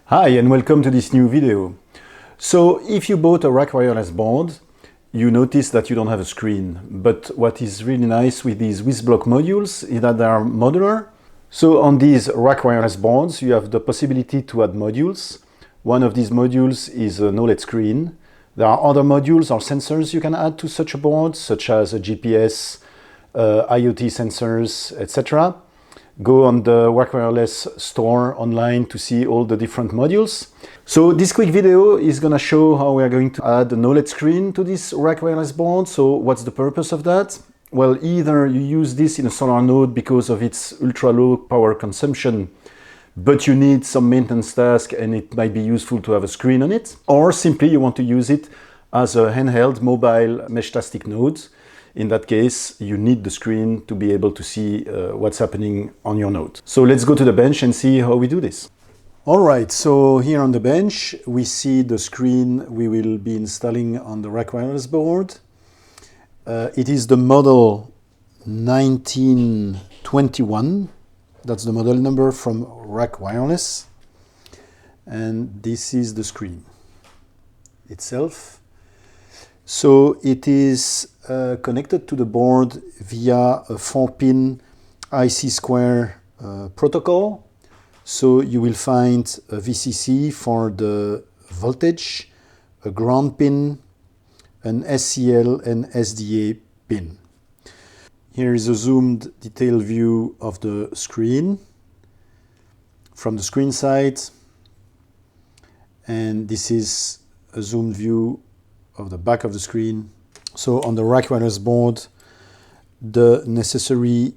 Hi and welcome to this new video. So if you bought a RAK Wireless board, you notice that you don't have a screen. But what is really nice with these WizBlock modules is that they are modular. So on these RAK Wireless boards, you have the possibility to add modules. One of these modules is an OLED screen. There are other modules or sensors you can add to such a board, such as a GPS, IoT sensors, etc. Go on the RAK Wireless store online to see all the different modules. So this quick video is going to show how we are going to add an OLED screen to this RAK Wireless board. So what's the purpose of that? Well, either you use this in a solar node because of its ultra low power consumption, but you need some maintenance task and it might be useful to have a screen on it, or simply you want to use it as a handheld mobile Meshtastic node. In that case, you need the screen to be able to see what's happening on your node. So let's go to the bench and see how we do this. All right, so here on the bench, we see the screen we will be installing on the RAK Wireless board. It is the model 1921. That's the model number from RAK Wireless. And this is the screen itself. So it is connected to the board via a 4-pin IC square protocol. So you will find a VCC for the voltage, a ground pin, an SCL and SDA pin. Here is a zoomed detailed view of the screen from the screen side. And this is a zoomed view of the back of the screen. So on the RAK Wireless board, the necessary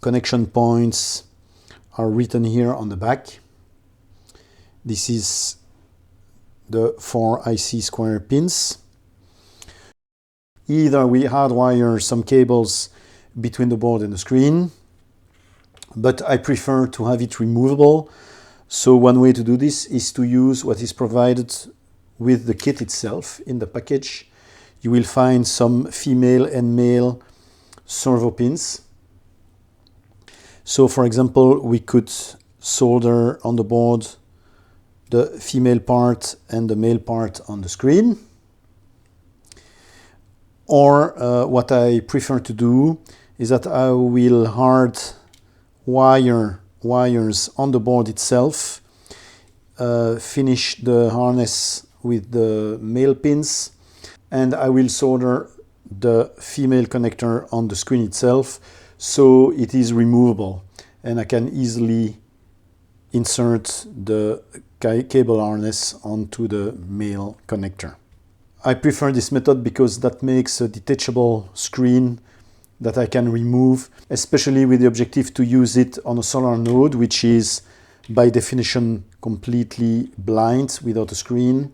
connection points are written here on the back. This is the 4 IC square pins. Either we hardwire some cables between the board and the screen, but I prefer to have it removable. So one way to do this is to use what is provided with the kit itself. In the package, you will find some female and male servo pins. So for example, we could solder on the board the female part and the male part on the screen. Or what I prefer to do is that I will hard wire wires on the board itself, finish the harness with the male pins, and I will solder the female connector on the screen itself so it is removable and I can easily insert the cable harness onto the male connector. I prefer this method because that makes a detachable screen that I can remove, especially with the objective to use it on a solar node, which is by definition completely blind without a screen.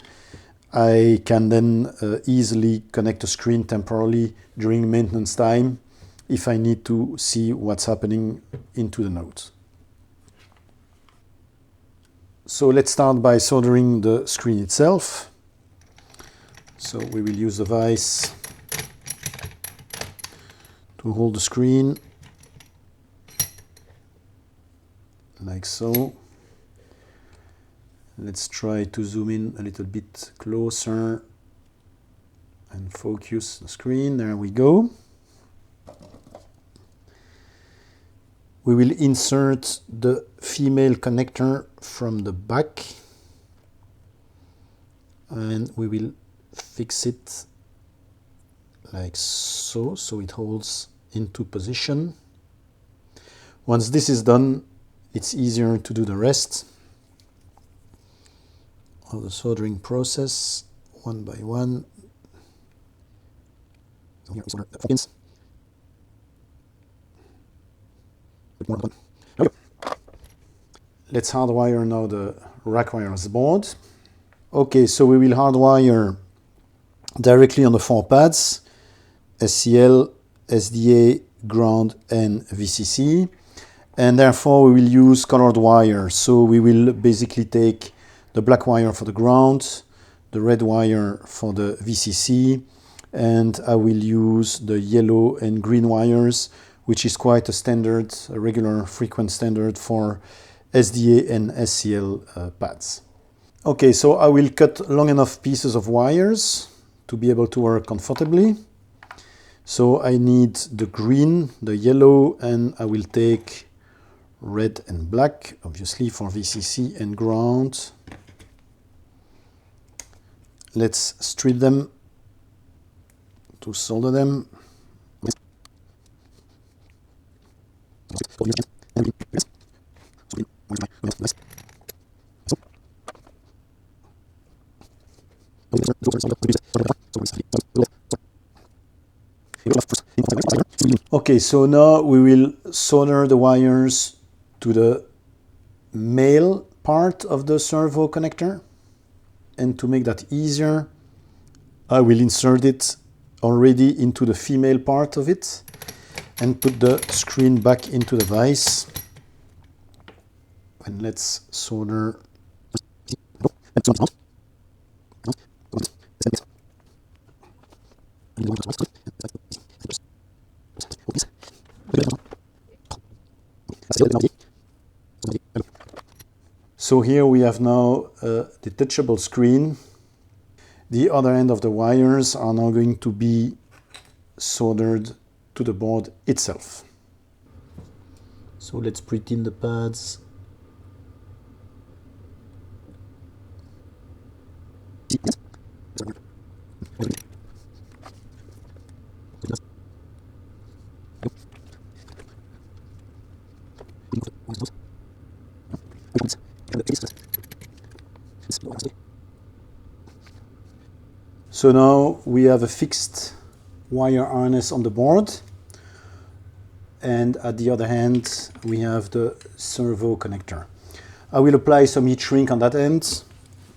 I can then easily connect a screen temporarily during maintenance time if I need to see what's happening into the node. So let's start by soldering the screen itself. So we will use a vise to hold the screen, like so. Let's try to zoom in a little bit closer and focus the screen. There we go. We will insert the female connector from the back and we will fix it like so, so it holds into position. Once this is done, it's easier to do the rest of the soldering process one by one. So here we solder the 4 pins. Let's hardwire now the RAK Wireless board. Okay, so we will hardwire directly on the 4 pads, SCL, SDA, ground and VCC, and therefore we will use colored wire. So we will basically take the black wire for the ground, the red wire for the VCC, and I will use the yellow and green wires, which is quite a standard, a regular frequent standard for SDA and SCL pads. Okay, so I will cut long enough pieces of wires to be able to work comfortably. So I need the green, the yellow, and I will take red and black, obviously for VCC and ground. Let's strip them to solder them. Okay, so now we will solder the wires to the male part of the servo connector. And to make that easier, I will insert it already into the female part of it and put the screen back into the vise. And let's solder. So here we have now a detachable screen. The other end of the wires are now going to be soldered to the board itself. So let's put in the pads. So now we have a fixed wire harness on the board, and at the other hand we have the servo connector. I will apply some heat shrink on that end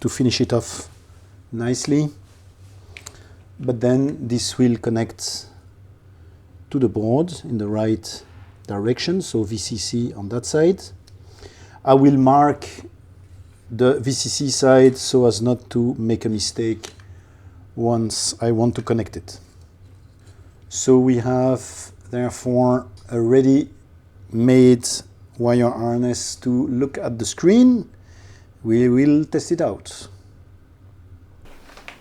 to finish it off nicely, but then this will connect to the board in the right direction, so VCC on that side. I will mark the VCC side so as not to make a mistake once I want to connect it. So we have therefore a ready-made wire harness to look at the screen. We will test it out.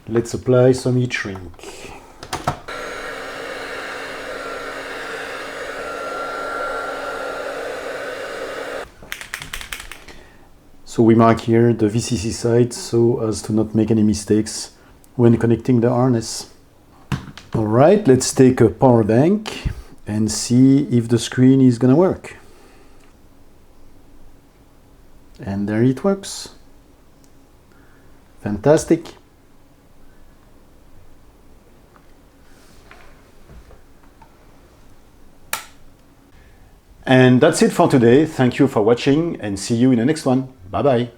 Let's apply some heat shrink. So we mark here the VCC side so as to not make any mistakes when connecting the harness. All right, let's take a power bank and see if the screen is gonna work. And there it works. Fantastic. And that's it for today. Thank you for watching and see you in the next one. Bye bye.